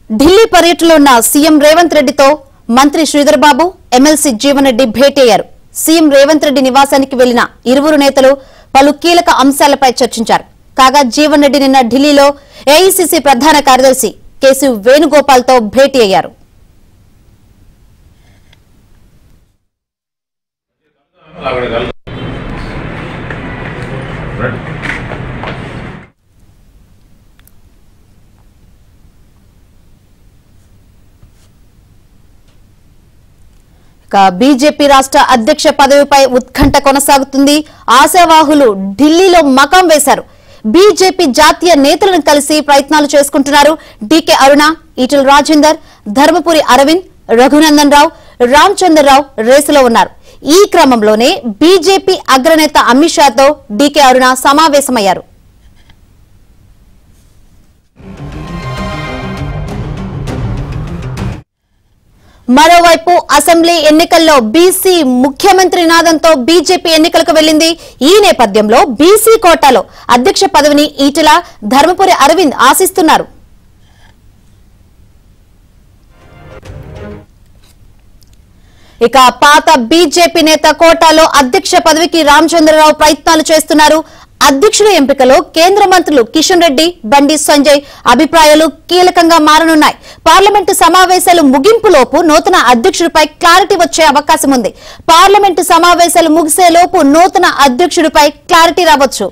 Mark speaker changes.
Speaker 1: ఢిల్లీ పర్యటనలో ఉన్న సీఎం రేవంత్ రెడ్డితో మంత్రి శ్రీధర్ బాబు, ఎమ్మెల్సీ జీవన్ రెడ్డి భేటీ అయ్యారు. సీఎం రేవంత్ రెడ్డి నివాసానికి వెళ్లిన ఇరువురు నేతలు పలు కీలక అంశాలపై చర్చించారు. కాగా జీవన్ రెడ్డి నిన్న ఢిల్లీలో ఏఐసీసీ ప్రధాన కార్యదర్శి కేసీ వేణుగోపాల్ తో భేటీ అయ్యారు. బీజేపీ రాష్ట్ర అధ్యక్ష పదవిపై ఉత్కంఠ కొనసాగుతుంది. ఆశావాహులు ఢిల్లీలో మకాం వేశారు. బీజేపీ జాతీయ నేతలను కలిసి ప్రయత్నాలు చేసుకుంటున్నారు. డీకే అరుణ, ఈటెల రాజేందర్, ధర్మపురి అరవింద్, రఘునందన్ రావు, రామచంద్రరావు రేసులో ఉన్నారు. ఈ క్రమంలోనే బీజేపీ అగ్రనేత అమిత్ షాతో డీకే అరుణ సమావేశమయ్యారు. మరోవైపు అసెంబ్లీ ఎన్నికల్లో బీసీ ముఖ్యమంత్రి నినాదంతో బీజేపీ ఎన్నికలకు వెళ్లింది. ఈ నేపథ్యంలో బీసీ కోటాలో అధ్యక్ష పదవిని ఈటెల, ధర్మపురి అరవింద్ ఆశిస్తున్నారు. ఇక పాత బీజేపీ నేత కోటాలో అధ్యక్ష పదవికి రామచంద్రరావు ప్రయత్నాలు చేస్తున్నారు. అధ్యక్షుల ఎంపికలో కేంద్ర మంత్రులు కిషన్ రెడ్డి, బండి సంజయ్ అభిప్రాయాలు కీలకంగా మారనున్నాయి. పార్లమెంటు సమావేశాలు ముగింపులోపు నూతన అధ్యక్షుడిపై క్లారిటీ వచ్చే అవకాశం ఉంది. పార్లమెంటు సమావేశాలు ముగిసేలోపు నూతన అధ్యక్షుడిపై క్లారిటీ రావచ్చు.